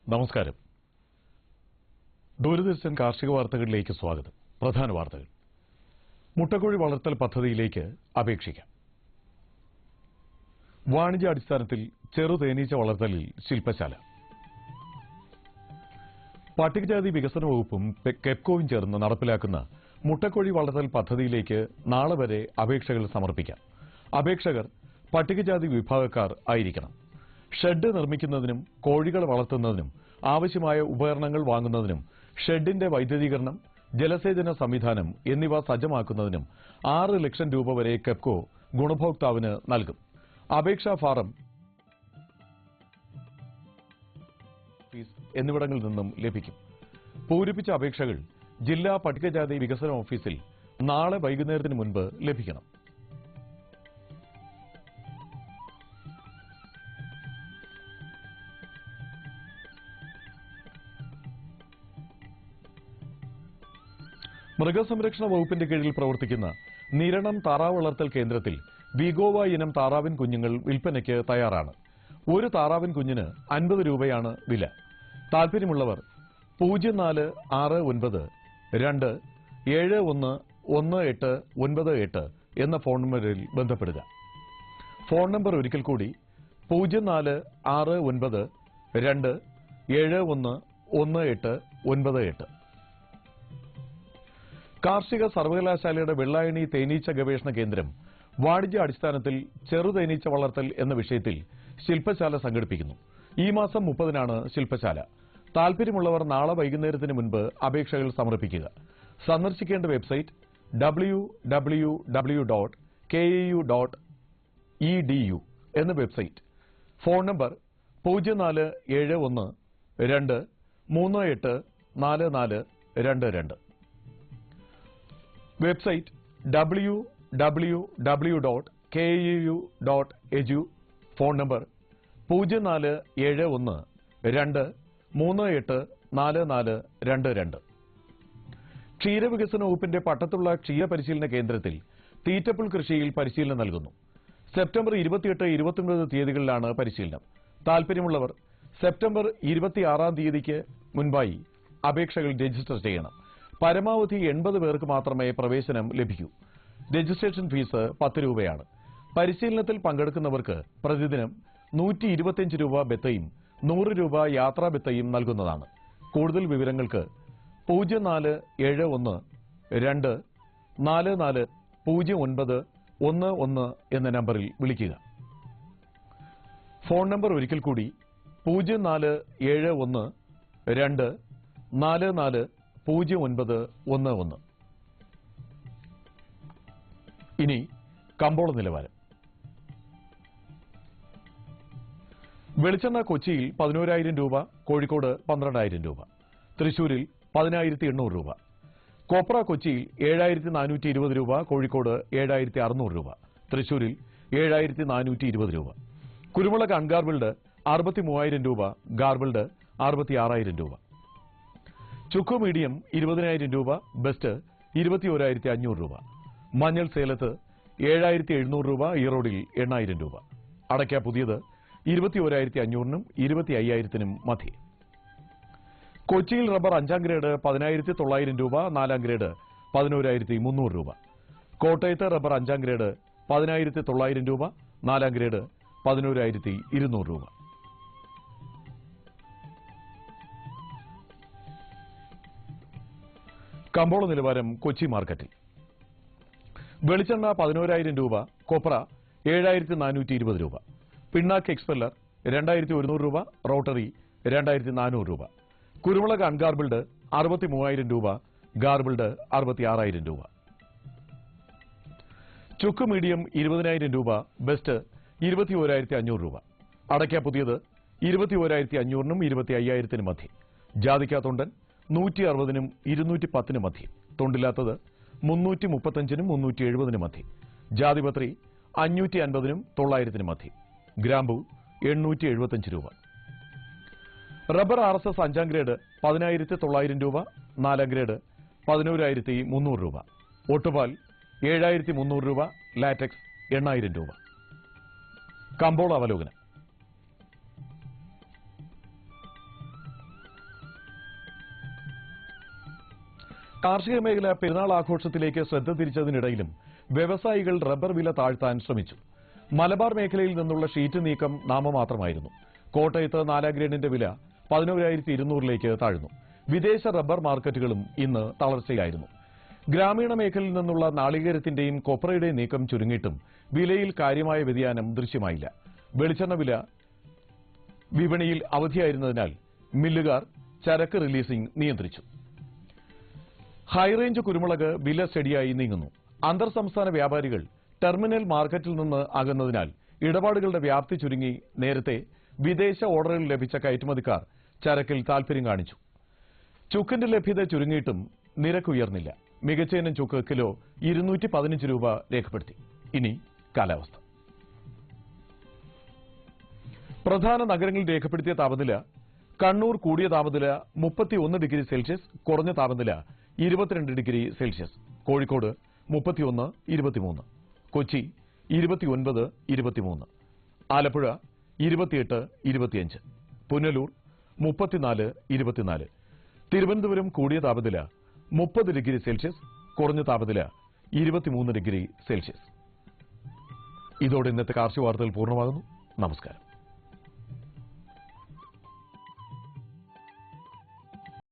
നമസ്കാരം. ദൂരദർശൻ കാർഷിക വാർത്തകളിലേക്ക് സ്വാഗതം. പ്രധാന വാർത്തകൾ. മുട്ടക്കോഴി വളർത്തൽ പദ്ധതിയിലേക്ക് അപേക്ഷിക്കാം. വാണിജ്യാടിസ്ഥാനത്തിൽ ചെറുതേനീച്ച വളർത്തലിൽ ശില്പശാല. പട്ടികജാതി വികസന വകുപ്പും കെപ്കോയും ചേർന്ന് നടപ്പിലാക്കുന്ന മുട്ടക്കോഴി വളർത്തൽ പദ്ധതിയിലേക്ക് നാളെ വരെ അപേക്ഷകൾ സമർപ്പിക്കാം. അപേക്ഷകർ പട്ടികജാതി വിഭാഗക്കാർ ആയിരിക്കണം. ഷെഡ് നിർമ്മിക്കുന്നതിനും കോഴികൾ വളർത്തുന്നതിനും ആവശ്യമായ ഉപകരണങ്ങൾ വാങ്ങുന്നതിനും ഷെഡിന്റെ വൈദ്യുതീകരണം, ജലസേചന സംവിധാനം എന്നിവ സജ്ജമാക്കുന്നതിനും 6 ലക്ഷം രൂപ വരെ കെപ്കോ ഗുണഭോക്താവിന് നൽകും. അപേക്ഷാ ഫാറം എന്നിവിടങ്ങളിൽ നിന്നും ലഭിക്കും. പൂരിപ്പിച്ച അപേക്ഷകൾ ജില്ലാ പട്ടികജാതി വികസന ഓഫീസിൽ നാളെ വൈകുന്നേരത്തിന് മുൻപ് ലഭിക്കണം. മൃഗസംരക്ഷണ വകുപ്പിന്റെ കീഴിൽ പ്രവർത്തിക്കുന്ന നിരണം താറാവ് വളർത്തൽ കേന്ദ്രത്തിൽ വിഗോവ ഇനം താറാവിൻ കുഞ്ഞുങ്ങൾ വിൽപ്പനയ്ക്ക് തയ്യാറാണ്. ഒരു താറാവിൻ കുഞ്ഞിന് 50 രൂപയാണ് വില. താൽപര്യമുള്ളവർ 0469171198 എന്ന ഫോൺ നമ്പറിൽ ബന്ധപ്പെടുക. ഫോൺ നമ്പർ ഒരിക്കൽ കൂടി 0469171198. കാർഷിക സർവകലാശാലയുടെ വെള്ളായണി തേനീച്ച ഗവേഷണ കേന്ദ്രം വാണിജ്യ അടിസ്ഥാനത്തിൽ ചെറുതേനീച്ച വളർത്തൽ എന്ന വിഷയത്തിൽ ശില്പശാല സംഘടിപ്പിക്കുന്നു. ഈ മാസം 30-നാണ് ശില്പശാല. താൽപര്യമുള്ളവർ നാളെ വൈകുന്നേരത്തിന് മുൻപ് അപേക്ഷകൾ സമർപ്പിക്കുക. സന്ദർശിക്കേണ്ട വെബ്സൈറ്റ് www.kau.edu എന്ന website. Phone number 0412384422. Website www.kau.edu. Phone number 0412384422. ക്ഷീരവികസന വകുപ്പിന്റെ പട്ടത്തുള്ള ക്ഷീരപരിശീലന കേന്ദ്രത്തിൽ തീറ്റപ്പുൽ കൃഷിയിൽ പരിശീലനം നൽകുന്നു. സെപ്റ്റംബർ 28-29 തീയതികളിലാണ് പരിശീലനം. താൽപര്യമുള്ളവർ സെപ്റ്റംബർ 26-ാം തീയതിക്ക് മുൻപായി അപേക്ഷകൾ രജിസ്റ്റർ ചെയ്യണം. പരമാവധി 80 പേർക്ക് മാത്രമേ പ്രവേശനം ലഭിക്കൂ. രജിസ്ട്രേഷൻ ഫീസ് 10 രൂപയാണ്. പരിശീലനത്തിൽ പങ്കെടുക്കുന്നവർക്ക് പ്രതിദിനം 125 രൂപ ബത്തയും 100 രൂപ യാത്രാ ബത്തയും നൽകുന്നതാണ്. കൂടുതൽ വിവരങ്ങൾക്ക് 0472440911 എന്ന നമ്പറിൽ വിളിക്കുക. ഫോൺ നമ്പർ ഒരിക്കൽ കൂടി 0472440911. ഇനി കമ്പോള നിലവാരം. വെളിച്ചെണ്ണ കൊച്ചിയിൽ 11,000 രൂപ, കോഴിക്കോട് 12,000 രൂപ, തൃശൂരിൽ 10,800 രൂപ. കോപ്ര കൊച്ചിയിൽ 7,420 രൂപ, കോഴിക്കോട് 7,600 രൂപ, തൃശൂരിൽ 7,420 രൂപ. കുരുമുളക് അൺഗാർബിൾഡ് 63,000 രൂപ, ഗാർബിൾഡ് 66,000 രൂപ. ചുക്കു മീഡിയം 20,000 രൂപ, ബെസ്റ്റ് 21,500 രൂപ. മഞ്ഞൾ സേലത്ത് 7,700 രൂപ, ഈറോഡിൽ 8,000 രൂപ. അടയ്ക്ക പുതിയത് 21,500-നും 25,000-നും മധ്യേ. കൊച്ചിയിൽ റബ്ബർ 5-ാം ഗ്രേഡ് 10,900 രൂപ, 4-ാം ഗ്രേഡ് 11,300 രൂപ. കോട്ടയത്ത് റബ്ബർ 5-ാം ഗ്രേഡ് 10,900 രൂപ, 4-ാം ഗ്രേഡ് 11,200 രൂപ. കമ്പോള നിലവാരം കൊച്ചി മാർക്കറ്റിൽ. വെളിച്ചെണ്ണ 11,000 രൂപ, കൊപ്ര 7,420 രൂപ, പിണ്ണാക്ക് എക്സ്പെല്ലർ 2,100 രൂപ, റോട്ടറി 2,400 രൂപ. കുരുമുളക് അൺഗാർബിൾഡ് 63,000 രൂപ, ഗാർബിൾഡ് 66,000 രൂപ. ചുക്ക് മീഡിയം 20,000 രൂപ, ബെസ്റ്റ് 21,500 രൂപ. അടയ്ക്ക പുതിയത് 21,500-നും 25,000-നും മധ്യേ. ജാതിക്ക തൊണ്ടൻ 160-നും 210-നും മധ്യേ. തൊണ്ടില്ലാത്തത് 335-നും 370-നും മധ്യേ. ജാതിപത്രി 550-നും 900-നും മധ്യേ. ഗ്രാമ്പു 875 രൂപ. റബ്ബർ RSS 5-ാം ഗ്രേഡ് 10,900 രൂപ, 4-ാം ഗ്രേഡ് 11,300 രൂപ. ഒട്ടുപാൽ 7,300 രൂപ, ലാറ്റക്സ് 8,000 രൂപ. കമ്പോള അവലോകനം. കാർഷിക മേഖല പെരുന്നാൾ ആഘോഷത്തിലേക്ക് ശ്രദ്ധ തിരിച്ചതിനിടയിലും വ്യവസായികൾ റബ്ബർ വില താഴ്ത്താൻ ശ്രമിച്ചു. മലബാർ മേഖലയിൽ നിന്നുള്ള ഷീറ്റ് നീക്കം നാമമാത്രമായിരുന്നു. കോട്ടയത്ത് 4 ഗ്രേഡിന്റെ വില 11,200 താഴ്ന്നു. വിദേശ റബ്ബർ മാർക്കറ്റുകളും ഇന്ന് തളർച്ചയായിരുന്നു. ഗ്രാമീണ മേഖലയിൽ നിന്നുള്ള നാളികേരത്തിന്റെയും കൊപ്രയുടെയും നീക്കം ചുരുങ്ങിയിട്ടും വിലയിൽ കാര്യമായ വ്യതിയാനം ദൃശ്യമായില്ല. വെളിച്ചെണ്ണ വില വിപണിയിൽ അവധിയായിരുന്നതിനാൽ മില്ലുകാർ ചരക്ക് റിലീസിംഗ് നിയന്ത്രിച്ചു. ഹൈറേഞ്ച് കുരുമുളക് വില സ്റ്റഡിയായി നീങ്ങുന്നു. അന്തർ സംസ്ഥാന വ്യാപാരികൾ ടെർമിനൽ മാർക്കറ്റിൽ നിന്ന് അകന്നതിനാൽ ഇടപാടുകളുടെ വ്യാപ്തി ചുരുങ്ങി. നേരത്തെ വിദേശ ഓർഡറുകൾ ലഭിച്ച കയറ്റുമതിക്കാർ ചരക്കിൽ താൽപര്യം കാണിച്ചു. ചുക്കിന്റെ ലഭ്യത ചുരുങ്ങിയിട്ടും നിരക്ക് ഉയർന്നില്ല. മികച്ച ഇനം ചുക്ക് കിലോ 215 രൂപ രേഖപ്പെടുത്തി. ഇനി കാലാവസ്ഥ. പ്രധാന നഗരങ്ങളിൽ രേഖപ്പെടുത്തിയ താപനില: കണ്ണൂർ കൂടിയ താപനില 31 ഡിഗ്രി സെൽഷ്യസ്, കുറഞ്ഞ താപനില 22 ഡിഗ്രി സെൽഷ്യസ്. കോഴിക്കോട് 31, 23. കൊച്ചി 29, 23. ആലപ്പുഴ 28, 25. പുനലൂർ 34, 24. തിരുവനന്തപുരം കൂടിയ താപനില 30 ഡിഗ്രി സെൽഷ്യസ്, കുറഞ്ഞ താപനില 23 ഡിഗ്രി സെൽഷ്യസ്. ഇതോടെ ഇന്നത്തെ കാർഷിക വാർത്തകൾ പൂർണ്ണമാകുന്നു. നമസ്കാരം.